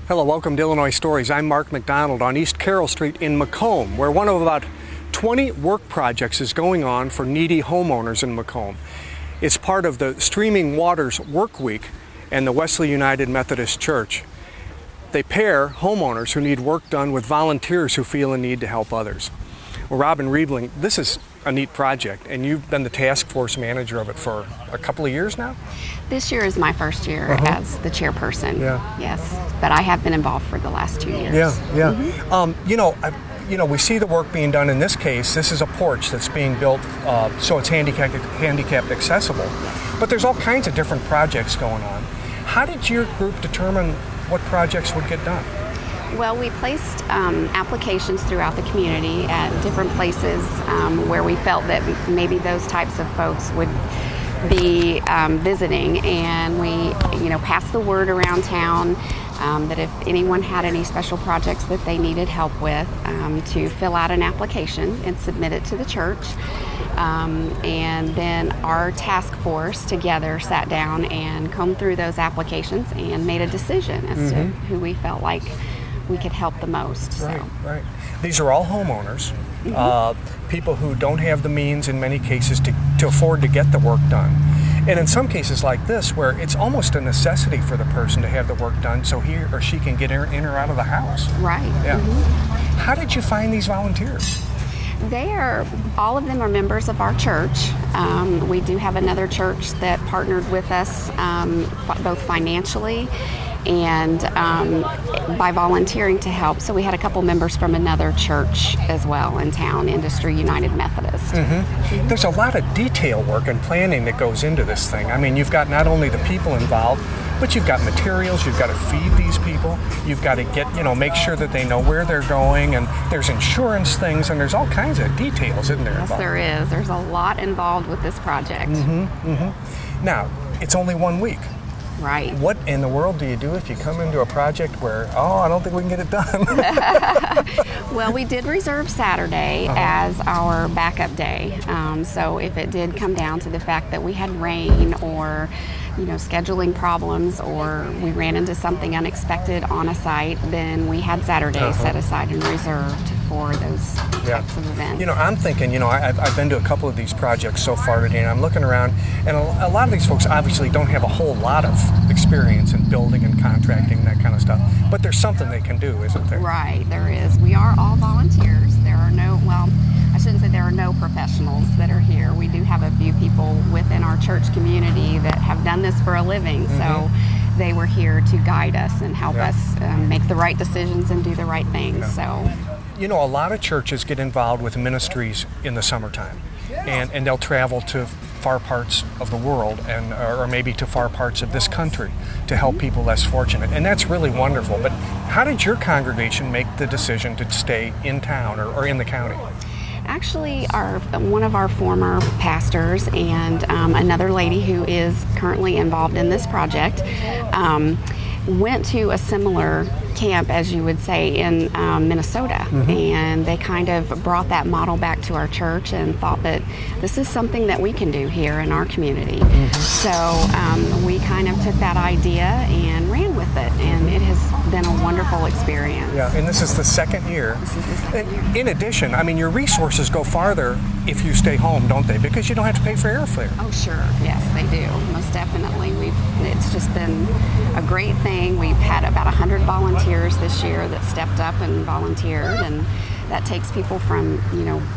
Hello, welcome to Illinois Stories. I'm Mark McDonald on East Carroll Street in Macomb, where one of about 20 work projects is going on for needy homeowners in Macomb. It's part of the Streaming Waters Work Week and the Wesley United Methodist Church. They pair homeowners who need work done with volunteers who feel a need to help others. Well, Robin Riebling, this is a neat project, and you've been the task force manager of it for a couple of years now? This year is my first year as the chairperson. Yeah. Yes, but I have been involved for the last 2 years. Yeah. We see the work being done in this case. This is a porch that's being built so it's handicapped accessible. But there's all kinds of different projects going on. How did your group determine what projects would get done? Well, we placed applications throughout the community at different places where we felt that maybe those types of folks would be visiting, and we passed the word around town that if anyone had any special projects that they needed help with, to fill out an application and submit it to the church. And then our task force together sat down and combed through those applications and made a decision as to who we felt like we could help the most. Right. These are all homeowners, people who don't have the means in many cases to afford to get the work done. And in some cases like this, where it's almost a necessity for the person to have the work done so he or she can get in or out of the house. Right. Yeah. How did you find these volunteers? All of them are members of our church. We do have another church that partnered with us both financially and by volunteering to help. So we had a couple members from another church as well in town, Industry United Methodist. There's a lot of detail work and planning that goes into this thing. I mean, you've got not only the people involved, but you've got materials, you've got to feed these people, you've got to make sure that they know where they're going, and there's insurance things, and there's all kinds of details, isn't there? Yes, there is. There's a lot involved with this project. Now, it's only 1 week. Right. What in the world do you do if you come into a project where, I don't think we can get it done? Well, we did reserve Saturday as our backup day. So if it did come down to the fact that we had rain or scheduling problems, or we ran into something unexpected on a site, then we had Saturday set aside and reserved for those types of events. I'm thinking, I've been to a couple of these projects so far today, and I'm looking around, and a lot of these folks obviously don't have a whole lot of experience in building and contracting and that kind of stuff, but there's something they can do, isn't there? Right, there is. We are all volunteers. There are I shouldn't say there are no professionals that are here. We do have a few people within our church community that have done this for a living, so they were here to guide us and help us make the right decisions and do the right things. So, a lot of churches get involved with ministries in the summertime, and they'll travel to far parts of the world or maybe to far parts of this country to help people less fortunate, and that's really wonderful. But how did your congregation make the decision to stay in town or in the county? Actually, one of our former pastors and another lady who is currently involved in this project went to a similar camp, as you would say, in Minnesota, and they kind of brought that model back to our church and thought that this is something that we can do here in our community. So we kind of took that idea and ran with it, and it has been a wonderful experience. Yeah, and this is the second year. This is the second year. In addition, your resources go farther if you stay home, don't they? Because you don't have to pay for airfare. Oh, sure. Yes, they do. Most definitely. It's just been a great thing. We've had about 100 volunteers this year that stepped up and volunteered, and that takes people from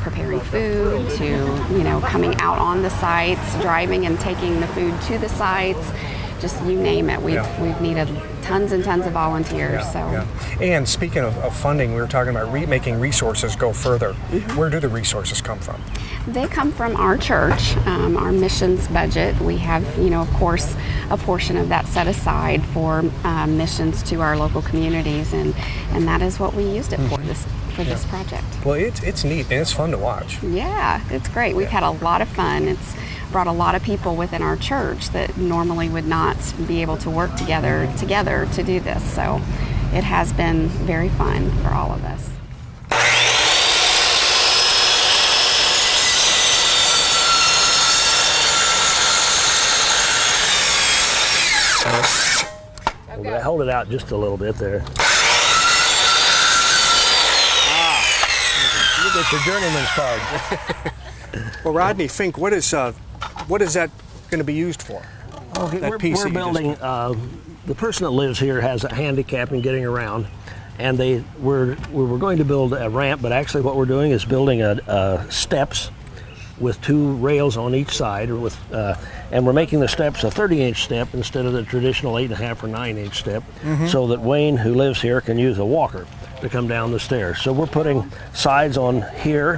preparing food to coming out on the sites, driving and taking the food to the sites, just you name it. We've needed tons and tons of volunteers. And speaking of funding, we were talking about making resources go further. Where do the resources come from? They come from our church, our missions budget. We have, of course, a portion of that set aside for missions to our local communities, and that is what we used it for this project. Well, it's neat and it's fun to watch. Yeah, it's great. We've had a lot of fun. It's brought a lot of people within our church that normally would not be able to work together to do this. So it has been very fun for all of us. bit. Hold it out just a little bit there. You get your journeyman's card. Well, Rodney Fink, what is that going to be used for? Okay, we're building. The person that lives here has a handicap in getting around, and we were going to build a ramp, but actually what we're doing is building steps with 2 rails on each side, and we're making the steps a 30-inch step instead of the traditional 8.5 or 9-inch step, so that Wayne, who lives here, can use a walker to come down the stairs. So we're putting sides on here,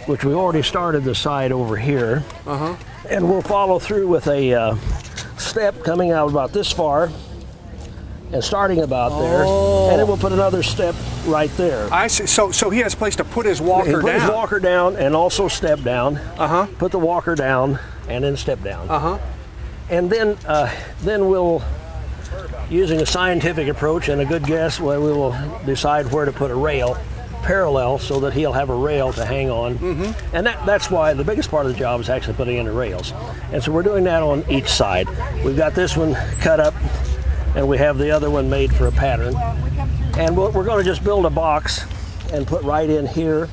which we already started the side over here, and we'll follow through with a step coming out about this far and starting about there, and then we'll put another step right there. I see. So he has a place to put his walker down. Put his walker down and also step down. Put the walker down and then step down. And then we'll, using a scientific approach and a good guess, we will decide where to put a rail parallel so that he'll have a rail to hang on. And that's why the biggest part of the job is actually putting in the rails. And so we're doing that on each side. We've got this one cut up, and we have the other one made for a pattern. And we're going to just build a box and put right in here,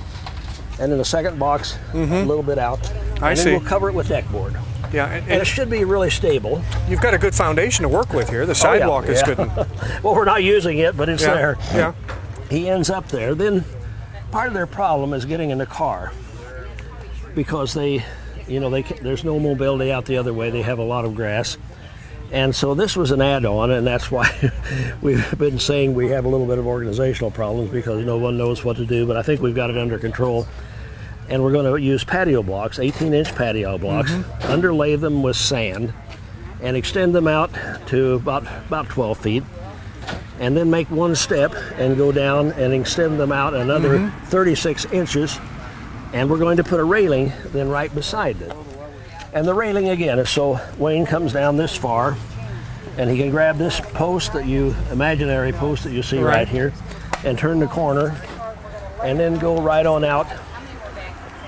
and then a second box a little bit out. And then we'll cover it with deck board. Yeah, and it should be really stable. You've got a good foundation to work with here. The sidewalk is good. Well, we're not using it, but it's there. Yeah. He ends up there. Then part of their problem is getting in the car, because there's no mobility out the other way. They have a lot of grass. And so this was an add-on, and that's why we've been saying we have a little bit of organizational problems, because no one knows what to do, but I think we've got it under control. And we're going to use patio blocks, 18-inch patio blocks, underlay them with sand, and extend them out to about 12 feet, and then make one step and go down and extend them out another 36 inches, and we're going to put a railing then right beside it. And the railing again is so Wayne comes down this far, and he can grab this post imaginary post that you see right here, and turn the corner, and then go right on out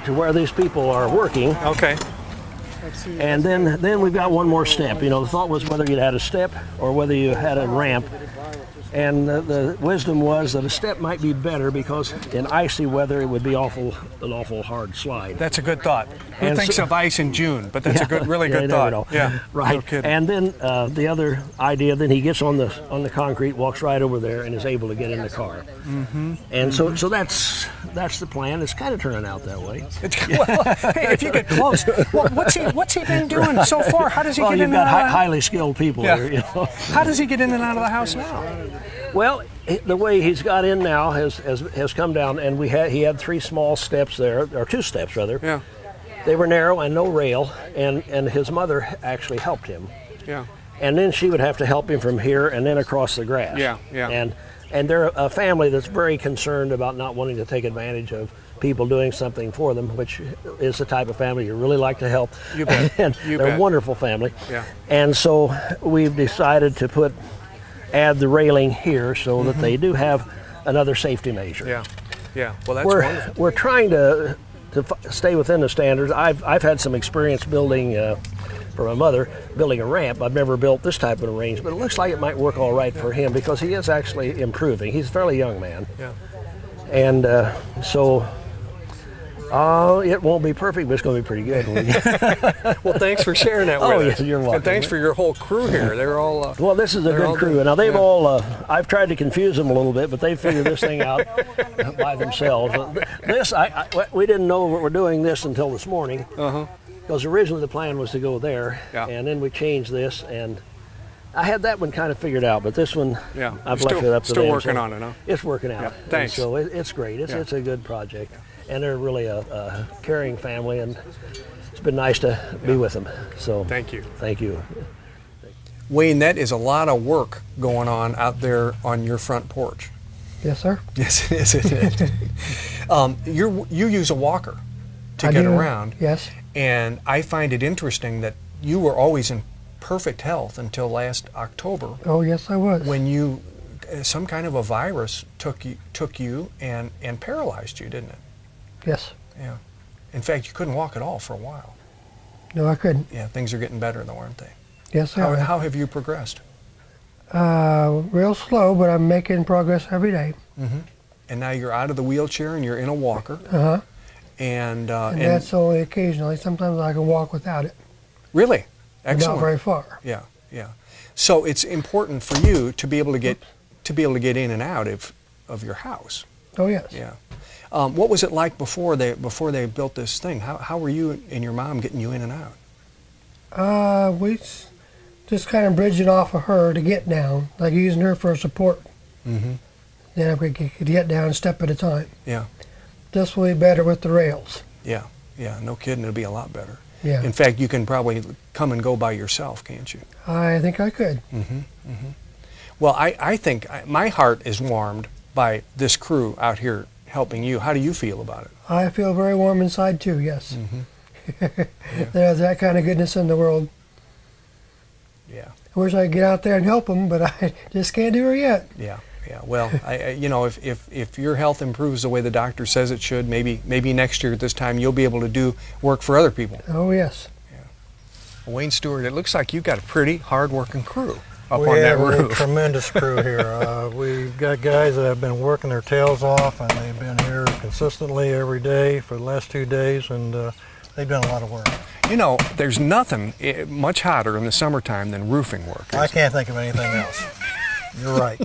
to where these people are working. Okay. And then we've got one more step. The thought was whether you'd had a step or whether you had a ramp. And the wisdom was that a step might be better, because in icy weather it would be an awful hard slide. That's a good thought. Who thinks of ice in June? But that's a really good thought. Yeah, right. No kidding. And then the other idea, then he gets on the concrete, walks right over there, and is able to get in the car. And so that's the plan. It's kind of turning out that way. Hey, if you get close, what's he been doing so far? How does he get in? You've got highly skilled people here. How does he get in and out of the house now? Well, the way he's got in now has come down, and he had 3 small steps there, or 2 steps rather. Yeah. They were narrow and no rail, and his mother actually helped him. Yeah. And then she would have to help him from here and then across the grass. Yeah. And they're a family that's very concerned about not wanting to take advantage of people doing something for them, which is the type of family you really like to help. You bet. And they're a wonderful family. Yeah. And so we've decided to add the railing here so that they do have another safety measure. Yeah. Well, that's wonderful. We're trying to stay within the standards. I've had some experience building, for my mother, building a ramp. I've never built this type of arrangement. It looks like it might work all right for him, because he is actually improving. He's a fairly young man. Yeah. And so it won't be perfect, but it's going to be pretty good. Well, thanks for sharing that with us. Yeah, you're welcome. And thanks for your whole crew here. They're all... well, this is a good crew. Now, they've all... I've tried to confuse them a little bit, but they figured this thing out by themselves. We didn't know we're doing this until this morning. Because originally the plan was to go there, and then we changed this, and I had that one kind of figured out, but this one, I've left it up to them. Still working on it, huh? It's working out. Thanks. So it's great. It's a good project, and they're really a caring family, and it's been nice to be with them. So thank you. Thank you. Wayne, that is a lot of work going on out there on your front porch. Yes, sir. Yes, it is. You use a walker to get around. Yes. And I find it interesting that you were always in perfect health until last October. Oh, yes, I was. When some kind of a virus took you and paralyzed you, didn't it? Yes. Yeah. In fact, you couldn't walk at all for a while. No, I couldn't. Yeah, things are getting better, though, aren't they? Yes, sir. How have you progressed? Real slow, but I'm making progress every day. And now you're out of the wheelchair and you're in a walker. Uh-huh. And That's only occasionally. Sometimes I can walk without it. Really? But Excellent. not very far. Yeah, yeah. So it's important for you to be able to get in and out of your house. Oh, yes. Yeah. What was it like before they built this thing? How were you and your mom getting you in and out? We just kind of bridging off of her to get down, like using her for support. Then we could get down a step at a time. Yeah. This will be better with the rails. Yeah. Yeah. No kidding. It'll be a lot better. Yeah. In fact, you can probably come and go by yourself, can't you? I think I could. Well, I think my heart is warmed by this crew out here helping you. How do you feel about it? I feel very warm inside too, yes. There's that kind of goodness in the world. Yeah. I wish I could get out there and help them, but I just can't do it yet. Yeah. Yeah. Well, you know, if your health improves the way the doctor says it should, maybe next year at this time you'll be able to do work for other people. Oh, yes. Yeah. Wayne Stewart, it looks like you've got a pretty hard-working crew up We on that have a roof. tremendous crew here. We've got guys that have been working their tails off, and they've been here consistently every day for the last 2 days, and they've done a lot of work. You know, there's nothing much hotter in the summertime than roofing work. I can't think of anything else. You're right.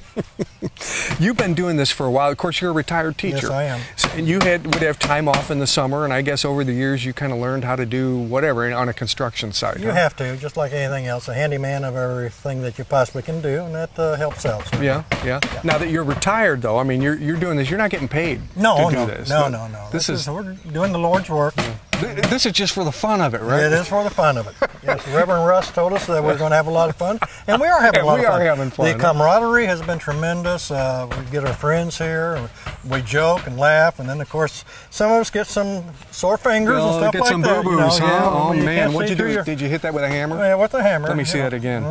You've been doing this for a while. Of course, you're a retired teacher. Yes, I am. And you would have time off in the summer, and I guess over the years you kind of learned how to do whatever on a construction site. You have to, just like anything else, a handyman of everything that you possibly can do, and that helps out. So. Yeah. Now that you're retired, though, I mean, you're doing this. You're not getting paid to do this. No. We're doing the Lord's work. This is just for the fun of it, right? It is for the fun of it. Yes, Reverend Russ told us that we're going to have a lot of fun, and we are having a lot of fun. We are having fun. The camaraderie has been tremendous. We get our friends here, we joke and laugh, and then of course some of us get some sore fingers and stuff get like some that. boo-boos, huh? Yeah, Oh you man, can't what'd you see do? through Did you hit that with a hammer? Yeah, with the hammer. Let me see that again.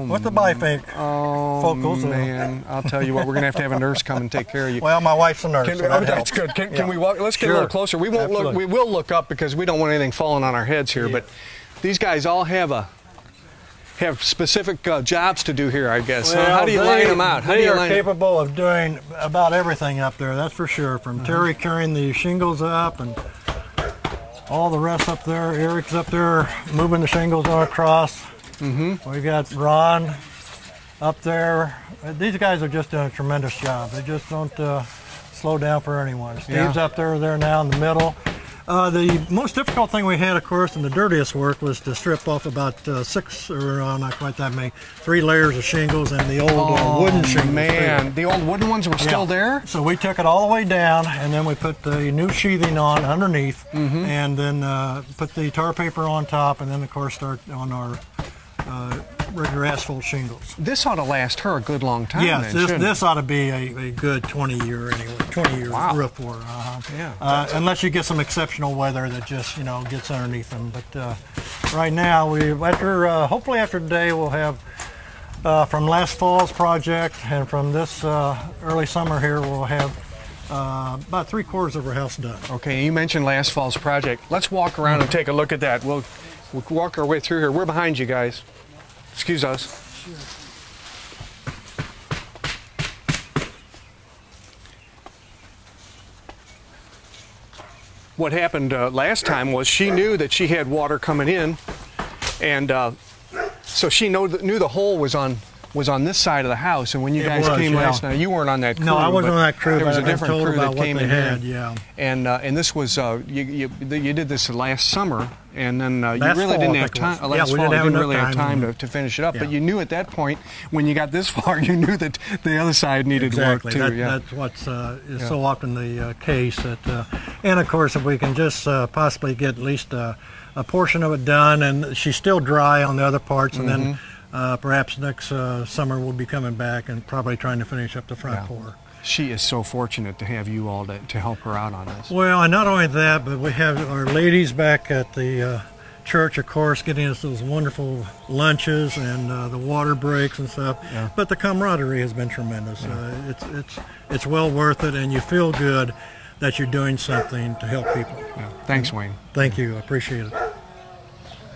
With the bifac. Oh focals. Man, I'll tell you what, we're gonna have a nurse come and take care of you. Well, my wife's a nurse. So that that's helps. good. Can we walk? Let's get a little closer. We won't look. We will look up because we don't want anything falling on our heads here. But these guys all have specific jobs to do here, I guess. Well, how do you line them out? They are capable of doing about everything up there. That's for sure. From Terry carrying the shingles up and all the rest up there. Eric's up there moving the shingles on across. We've got Ron up there. These guys are just doing a tremendous job. They just don't slow down for anyone. Steve's up there now in the middle. The most difficult thing we had, of course, and the dirtiest work was to strip off about 6, or not quite that many, 3 layers of shingles and the old wooden shingles. Man, the old wooden ones were still there? So we took it all the way down, and then we put the new sheathing on underneath, and then put the tar paper on top, and then, of course, start on our regular asphalt shingles. This ought to last her a good long time. Yes, then, this ought to be a good 20-year anyway, 20-year roof for her. Unless you get some exceptional weather that just gets underneath them. But right now, hopefully after today we'll have from last fall's project and from this early summer here we'll have about 3/4 of our house done. Okay, you mentioned last fall's project. Let's walk around and take a look at that. We'll walk our way through here. We're behind you guys. Excuse us. Sure. What happened last time was she knew that she had water coming in, and so she knew the hole was on this side of the house. And when you guys came last night, you weren't on that crew. No, I wasn't on that crew. There was a but different crew that came in here. Yeah. And this was you did this last summer, and then you really didn't have time. Last fall, you didn't really have time to finish it up. But you knew at that point, when you got this far, you knew that the other side needed work too. That's what's is so often the case. And of course, if we can just possibly get at least a portion of it done, and she's still dry on the other parts, and then perhaps next summer we'll be coming back and probably trying to finish up the front pour. She is so fortunate to have you all to help her out on this. Well, and not only that, but we have our ladies back at the church, of course, getting us those wonderful lunches and the water breaks and stuff. Yeah. But the camaraderie has been tremendous. Yeah. It's well worth it, and you feel good that you're doing something to help people. Yeah. Thanks, Wayne. Thank you. I appreciate it.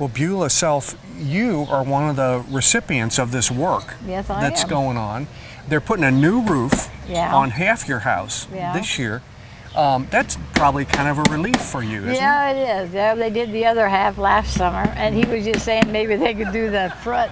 Well, Beulah Self, you are one of the recipients of this work Yes, I that's am. going on. They're putting a new roof Yeah. on half your house Yeah. this year. That's probably kind of a relief for you, isn't it? Yeah, it is. Yeah, they did the other half last summer, and he was just saying maybe they could do the front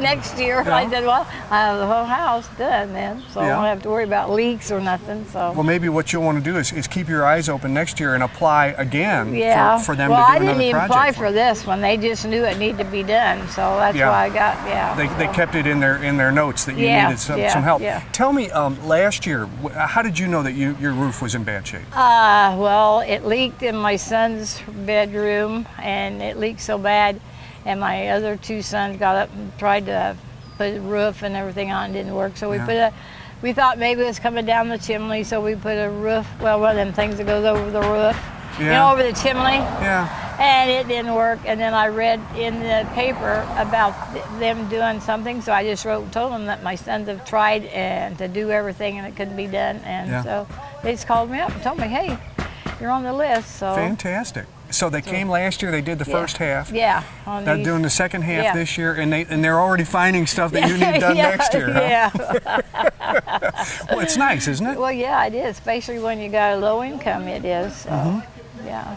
next year. Yeah. I said, well, I have the whole house done then, so I Yeah. don't have to worry about leaks or nothing. So. Well, maybe what you'll want to do is keep your eyes open next year and apply again Yeah. for them well, to do I another didn't even project. apply for this one. They just knew it needed to be done, so that's Yeah. why I got. They kept it in their notes that you Yeah, needed some yeah, help. yeah. Tell me, last year, how did you know that your roof was in bad shape? Well, it leaked in my son's bedroom, and it leaked so bad, and my other two sons got up and tried to put a roof and everything on. It didn't work, so we thought maybe it was coming down the chimney, so we put a roof, well, one of them things that goes over the roof, you know, over the chimney. Yeah. And it didn't work, and then I read in the paper about them doing something, so I just wrote and told them that my sons have tried and to do everything and it couldn't be done, and so they just called me up and told me, hey, you're on the list. So Fantastic. So they came last year. They did the first half. Yeah. They're doing the second half Yeah. this year, and they're already finding stuff that you need done next year. Huh? Yeah. Well, it's nice, isn't it? Well, yeah, it is, especially when you got a low income. It is. So. Yeah. Yeah,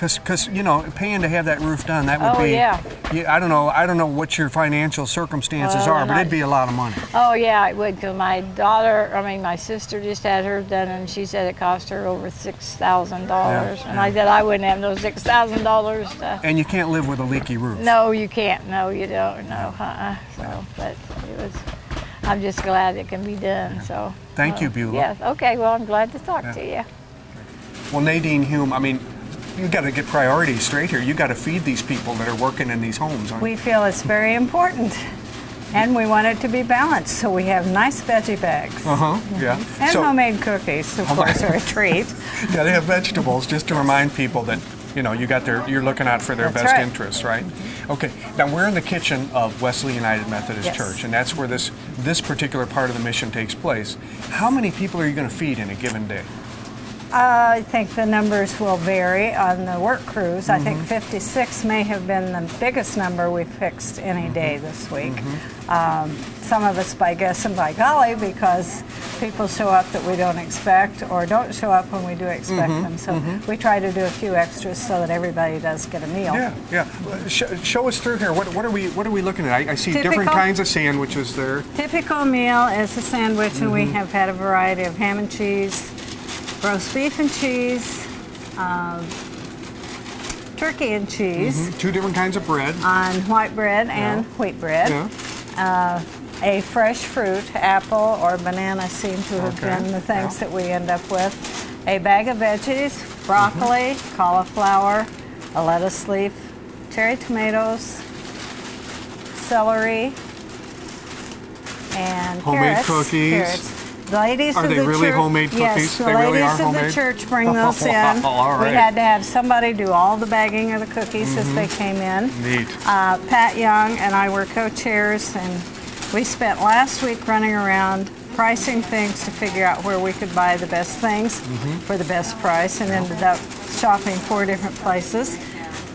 So. because paying to have that roof done, that would Oh, be. yeah. I don't know what your financial circumstances are, but it'd be a lot of money. Oh yeah, it would. Because my sister just had hers done, and she said it cost her over $6,000. And I said I wouldn't have those $6,000. And you can't live with a leaky roof. No, you can't. No, you don't. No. So, but it was. I'm just glad it can be done. So. Thank you, Beulah. Yes. Okay. Well, I'm glad to talk to you. Well, Nadine Hume, I mean, you got to get priorities straight here. You got to feed these people that are working in these homes. Aren't you? We feel it's very important, and we want it to be balanced, so we have nice veggie bags. Yeah. And So- homemade cookies, of course, are a treat. Yeah, they have vegetables just to remind people that you're looking out for their That's best right. interests, right? Okay. Now we're in the kitchen of Wesley United Methodist Yes. Church, and that's where this particular part of the mission takes place. How many people are you going to feed in a given day? I think the numbers will vary on the work crews. I think 56 may have been the biggest number we've fixed any day this week. Some of it's by guess and by golly, because people show up that we don't expect or don't show up when we do expect them. So we try to do a few extras so that everybody does get a meal. Yeah. Show us through here. What are we looking at? I see different Typical- kinds of sandwiches there. Typical meal is a sandwich, and we have had a variety of ham and cheese, roast beef and cheese, turkey and cheese, Two different kinds of bread. on white bread and wheat bread. Yeah. A fresh fruit, apple or banana seem to have Okay. been the things that we end up with. A bag of veggies, broccoli, cauliflower, a lettuce leaf, cherry tomatoes, celery, and Homemade carrots. cookies. Carrots. The ladies Are of they the really church, homemate Yes, cookies? the They really ladies are of the homemade? church bring those in. All We right. had to have somebody do all the bagging of the cookies as they came in. Neat. Pat Young and I were co-chairs, and we spent last week running around pricing things to figure out where we could buy the best things for the best price, and ended up shopping 4 different places.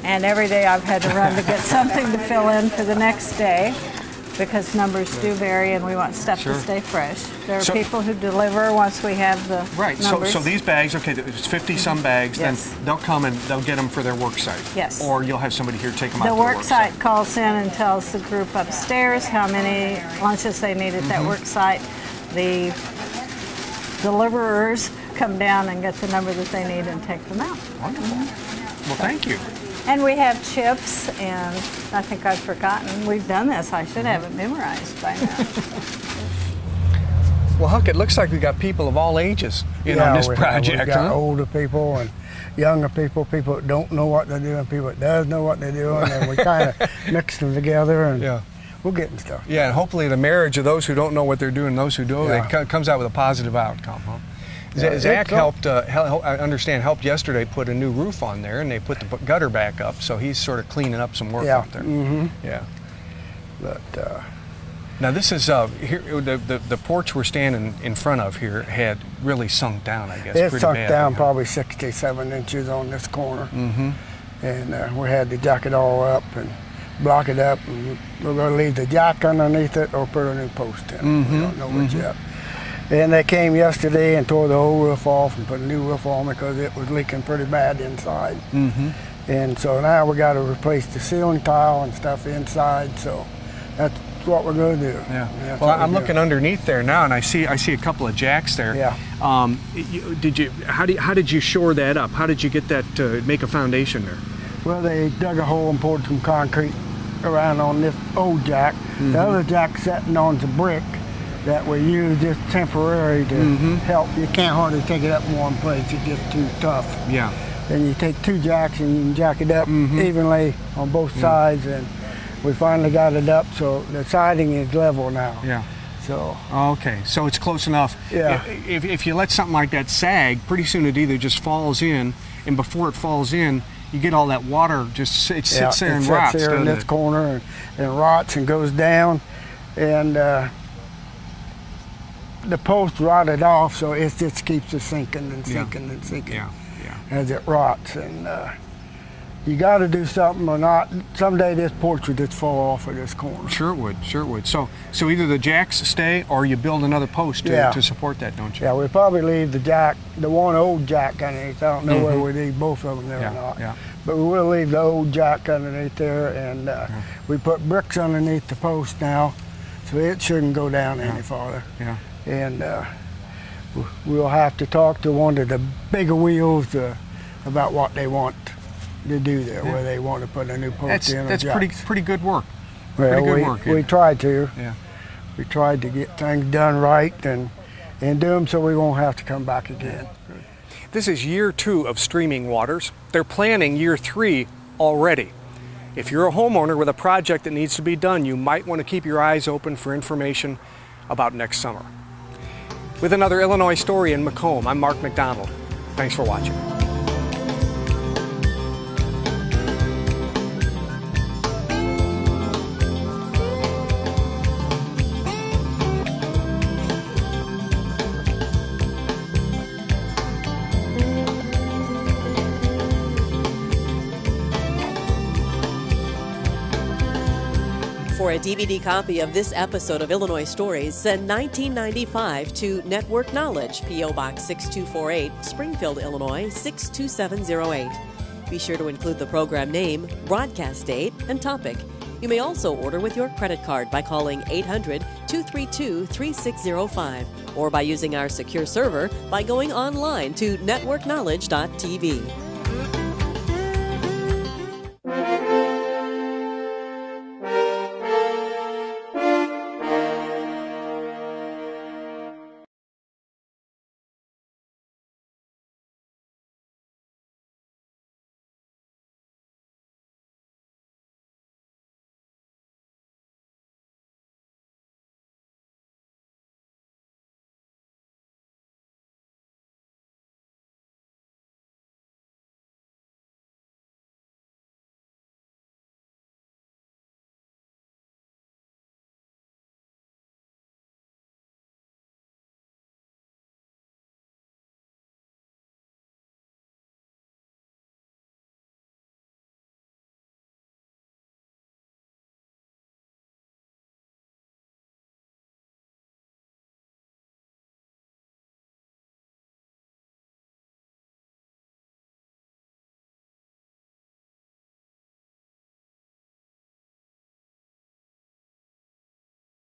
And every day I've had to run to get something to fill in for the next day, because numbers do vary and we want stuff Sure. to stay fresh. There are So- people who deliver once we have the Right. numbers. So these bags, okay, it's 50 some bags. Yes. Then they'll come and they'll get them for their work site. Yes. Or you'll have somebody here take them out The to work site calls in and tells the group upstairs how many lunches they need at that work site. The deliverers come down and get the number that they need and take them out. Wonderful. Well, thank you. And we have chips, and I think I've forgotten. We've done this. I should have it memorized by now. Well, Huck, it looks like we got people of all ages in on this project, We've got huh? older people and younger people, people that don't know what they're doing, people that does know what they're doing, and we kind of mix them together, and Yeah. we're getting stuff. Yeah, and hopefully the marriage of those who don't know what they're doing, those who do, Yeah. it comes out with a positive outcome, huh? Yeah, Zach it's helped, I understand, helped yesterday put a new roof on there, and they put the gutter back up, so he's sort of cleaning up some work Yeah. out there. Yeah. But Now this is here the porch we're standing in front of here had really sunk down, I guess. it's pretty sunk bad. down probably 6 to 7 inches on this corner. and we had to jack it all up and block it up, and we're going to leave the jack underneath it or put a new post in. We don't know which yet. And they came yesterday and tore the whole roof off and put a new roof on because it was leaking pretty bad inside. And so now we got to replace the ceiling tile and stuff inside. So that's what we're going to do. Yeah. Well, I'm looking underneath there now, and I see a couple of jacks there. Yeah. How did you shore that up? How did you get that to make a foundation there? Well, they dug a hole and poured some concrete around on this old jack. The other jack's sitting on the brick that we use just temporary to help. You can't hardly take it up in one place. It's just too tough. Yeah. Then you take two jacks and you can jack it up evenly on both sides, and we finally got it up so the siding is level now. Yeah. So. Okay, so it's close enough. Yeah. If you let something like that sag, pretty soon it either just falls in, and before it falls in, you get all that water just it sits there and rots. It sits there in this corner and rots and goes down, and the post rotted off, so it just keeps it sinking and sinking and sinking as it rots. And you got to do something or not. Someday this porch would just fall off of this corner. Sure it would, sure it would. So either the jacks stay or you build another post to support that, don't you? Yeah, we'll probably leave the jack, the one old jack underneath. I don't know whether we leave both of them there or not. Yeah. But we will leave the old jack underneath there, and we put bricks underneath the post now, so it shouldn't go down any farther. Yeah. And we'll have to talk to one of the bigger wheels about what they want to do there, where they want to put a new post in. That's pretty good work. Well, pretty good work. We tried to. Yeah. We tried to get things done right and do them so we won't have to come back again. This is year 2 of Streaming Waters. They're planning year 3 already. If you're a homeowner with a project that needs to be done, you might want to keep your eyes open for information about next summer. With another Illinois story in Macomb, I'm Mark McDonald. Thanks for watching. For a DVD copy of this episode of Illinois Stories, send $19.95 to Network Knowledge, P.O. Box 6248, Springfield, Illinois 62708. Be sure to include the program name, broadcast date, and topic. You may also order with your credit card by calling 800-232-3605 or by using our secure server by going online to networkknowledge.tv.